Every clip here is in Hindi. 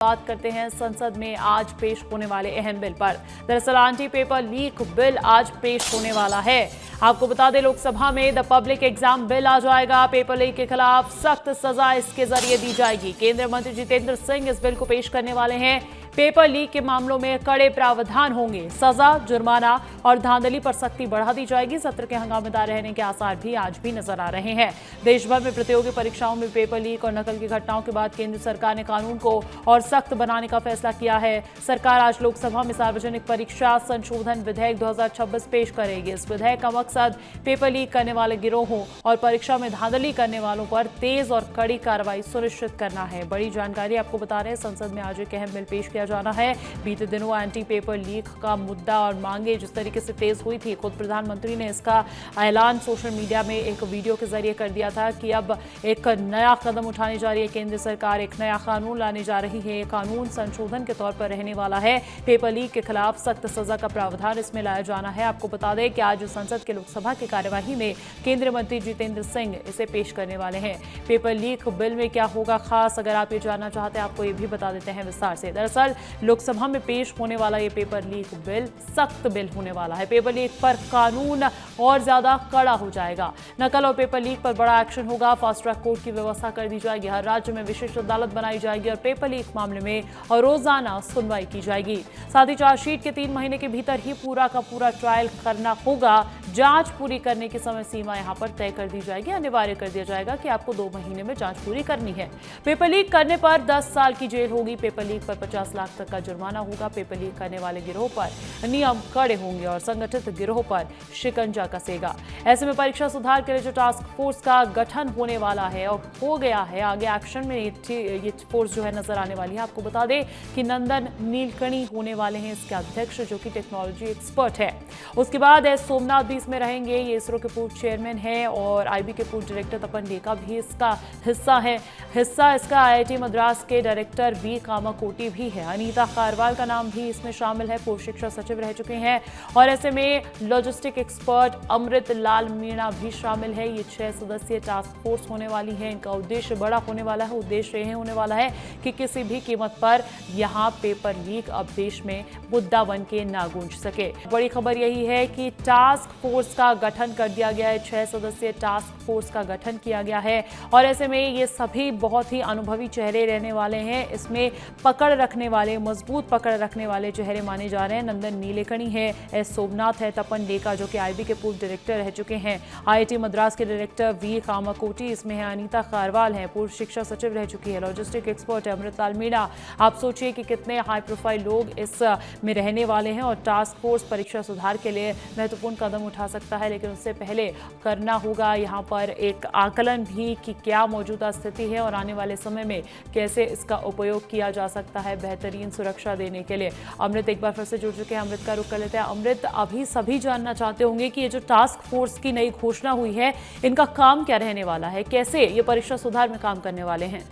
बात करते हैं संसद में आज पेश होने वाले अहम बिल पर। दरअसल एंटी पेपर लीक बिल आज पेश होने वाला है। आपको बता दें, लोकसभा में द पब्लिक एग्जाम बिल आ जाएगा। पेपर लीक के खिलाफ सख्त सजा इसके जरिए दी जाएगी। केंद्रीय मंत्री जितेंद्र सिंह इस बिल को पेश करने वाले हैं। पेपर लीक के मामलों में कड़े प्रावधान होंगे। सजा, जुर्माना और धांधली पर सख्ती बढ़ा दी जाएगी। सत्र के हंगामेदार रहने के आसार भी आज भी नजर आ रहे हैं। देश भर में प्रतियोगी परीक्षाओं में पेपर लीक और नकल की घटनाओं के बाद केंद्र सरकार ने कानून को और सख्त बनाने का फैसला किया है। सरकार आज लोकसभा में सार्वजनिक परीक्षा संशोधन विधेयक 2026 पेश करेगी। इस विधेयक का मकसद पेपर लीक करने वाले गिरोहों और परीक्षा में धांधली करने वालों पर तेज और कड़ी कार्रवाई सुनिश्चित करना है। बड़ी जानकारी आपको बता रहे हैं, संसद में आज एक अहम बिल पेश किया जाना है। बीते दिनों एंटी पेपर लीक का मुद्दा और मांगे जिस तरीके से तेज हुई थी, खुद प्रधानमंत्री ने इसका ऐलान सोशल मीडिया में एक वीडियो के जरिए कर दिया था कि अब एक नया कदम उठाने जा रही है केंद्र सरकार। एक नया कानून लाने जा रही है। कानून संशोधन के तौर पर रहने वाला है। पेपर लीक के खिलाफ सख्त सजा का प्रावधान इसमें लाया जाना है। आपको बता दें कि आज संसद के लोकसभा की कार्यवाही में केंद्रीय मंत्री जितेंद्र सिंह इसे पेश करने वाले हैं। पेपर लीक बिल में क्या होगा खास, अगर आप ये जानना चाहते हैं आपको ये भी बता देते हैं विस्तार से। दरअसल लोकसभा में पेश होने वाला ये पेपर लीक बिल सख्त बिल होने वाला है। पेपर लीक पर कानून और ज्यादा कड़ा हो जाएगा। नकल और पेपर लीक पर बड़ा एक्शन होगा। फास्ट ट्रैक कोर्ट की व्यवस्था कर दी जाएगी। हर राज्य में विशेष अदालत बनाई जाएगी और पेपर लीक मामले में रोजाना सुनवाई की जाएगी। साथ ही चार्जशीट के 3 महीने के भीतर ही पूरा का पूरा ट्रायल करना होगा। जांच पूरी करने की समय सीमा यहां पर तय कर दी जाएगी। अनिवार्य कर दिया जाएगा कि आपको 2 महीने में जांच पूरी करनी है। पेपर लीक करने पर 10 साल की जेल होगी। पेपर लीक पर 50 लाख तक का जुर्माना होगा। पेपर लीक करने वाले गिरोह पर नियम कड़े होंगे और संगठित गिरोह पर शिकंजा कसेगा। ऐसे में परीक्षा सुधार के लिए जो टास्क फोर्स का गठन होने वाला है और हो गया है, आगे एक्शन में ये फोर्स जो है नजर आने वाली है। आपको बता दें कि नंदन नीलकणी होने वाले हैं इसके अध्यक्ष, जो कि टेक्नोलॉजी एक्सपर्ट है। उसके बाद एस सोमनाथ भी इसमें रहेंगे। ये इसरो के पूर्व चेयरमैन है और आईबी के पूर्व डायरेक्टर तपन डेका भी इसका हिस्सा है। इसका आईआईटी मद्रास के डायरेक्टर बी कामाकोटी भी है। अनीता खारवाल का नाम भी इसमें शामिल है, पूर्व शिक्षा सचिव रह चुके हैं। और ऐसे में लॉजिस्टिक एक्सपर्ट अमृत लाल मीणा भी शामिल है। ये 6 सदस्यीय टास्क फोर्स होने वाली है। इनका उद्देश्य बड़ा होने वाला है। उद्देश्य यह होने वाला है कि किसी भी कीमत पर यहाँ पेपर लीक अब देश में मुद्दा बन के ना गूंज सके। बड़ी खबर यही है कि टास्क फोर्स का गठन कर दिया गया है। 6 सदस्यीय टास्क फोर्स का गठन किया गया है और ऐसे में ये सभी बहुत ही अनुभवी चेहरे रहने वाले हैं। इसमें पकड़ रखने वाले, मजबूत पकड़ रखने वाले चेहरे माने जा रहे हैं। नंदन नीलेकणी है, एस सोमनाथ है, तपन डेका जो कि आईबी के पूर्व डायरेक्टर रह चुके हैं, आईआईटी मद्रास के डायरेक्टर वी कामाकोटी इसमें है, अनीता खारवाल है, पूर्व शिक्षा सचिव रह चुकी है, लॉजिस्टिक एक्सपर्ट है अमृत लाल मीणा। आप सोचिए कि कितने हाई प्रोफाइल लोग इस में रहने वाले हैं और टास्क फोर्स परीक्षा सुधार के लिए महत्वपूर्ण कदम उठा सकता है। लेकिन उससे पहले करना होगा यहाँ पर एक आकलन भी कि क्या मौजूदा स्थिति है और आने वाले समय में कैसे इसका उपयोग किया जा सकता है बेहतरीन सुरक्षा देने के लिए। अमृत एक बार फिर से जुड़ चुके हैं, अमृत का रुख कर लेते हैं। अमृत, अभी सभी जानना चाहते होंगे कि ये जो टास्क फोर्स की नई घोषणा हुई है, इनका काम क्या रहने वाला है, कैसे ये परीक्षा सुधार में काम करने वाले हैं?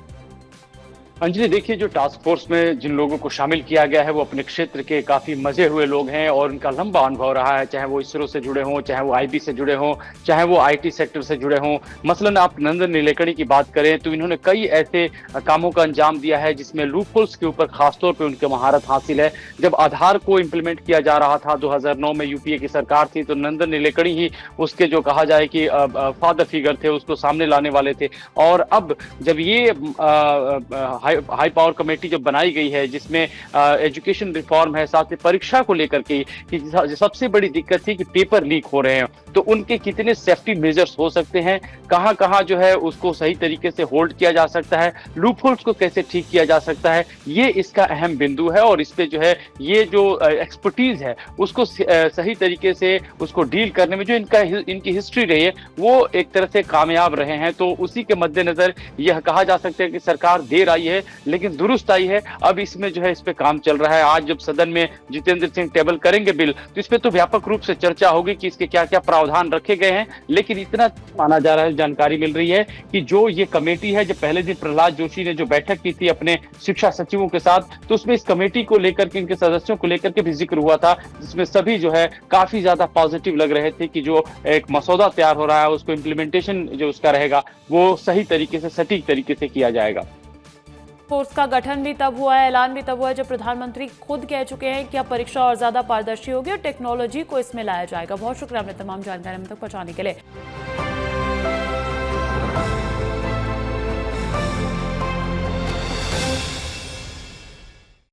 अंजलि, देखिए, जो टास्क फोर्स में जिन लोगों को शामिल किया गया है वो अपने क्षेत्र के काफी मजे हुए लोग हैं और उनका लंबा अनुभव रहा है। चाहे वो इसरो से जुड़े हों, चाहे वो आईबी से जुड़े हों, चाहे वो आईटी सेक्टर से जुड़े हों। मसलन आप नंदन नीलेकणी की बात करें तो इन्होंने कई ऐसे कामों का अंजाम दिया है जिसमें लूपहोल्स के ऊपर खासतौर पर उनकी महारत हासिल है। जब आधार को इम्प्लीमेंट किया जा रहा था, 2009 में यूपीए की सरकार थी, तो नंदन नीलेकणी ही उसके जो कहा जाए कि फादर फिगर थे, उसको सामने लाने वाले थे। और अब जब ये हाई पावर कमेटी जो बनाई गई है जिसमें एजुकेशन रिफॉर्म है, साथ में परीक्षा को लेकर के कि सबसे बड़ी दिक्कत थी कि पेपर लीक हो रहे हैं, तो उनके कितने सेफ्टी मेजर्स हो सकते हैं, कहां कहां जो है उसको सही तरीके से होल्ड किया जा सकता है, लूपहोल्स को कैसे ठीक किया जा सकता है, ये इसका अहम बिंदु है। और इस पे जो है ये जो एक्सपर्टीज है उसको सही तरीके से उसको डील करने में जो इनकी हिस्ट्री रही है वो एक तरह से कामयाब रहे हैं। तो उसी के मद्देनजर यह कहा जा सकता है कि सरकार देर आई है लेकिन दुरुस्त आई है। अब इसमें जो है इस पे काम चल रहा है। आज जब सदन में जितेंद्र सिंह टेबल करेंगे बिल, तो इस पे तो व्यापक रूप से चर्चा होगी कि इसके क्या क्या प्रावधान रखे गए हैं। लेकिन इतना माना जा रहा है, जानकारी मिल रही है कि जो ये कमेटी है, जब पहले दिन प्रहलाद जोशी ने जो बैठक की थी अपने शिक्षा सचिवों के साथ, तो उसमें इस कमेटी को लेकर के, इनके सदस्यों को लेकर के भी जिक्र हुआ था, जिसमें सभी जो है काफी ज्यादा पॉजिटिव लग रहे थे कि जो एक मसौदा तैयार हो रहा है उसको इम्प्लीमेंटेशन जो उसका रहेगा वो सही तरीके से, सटीक तरीके से किया जाएगा। फोर्स का गठन भी तब हुआ है, ऐलान भी तब हुआ है जब प्रधानमंत्री खुद कह चुके हैं कि अब परीक्षा और ज्यादा पारदर्शी होगी और टेक्नोलॉजी को इसमें लाया जाएगा। बहुत शुक्रिया आपने तमाम जानकारी हम तक पहुंचाने के लिए।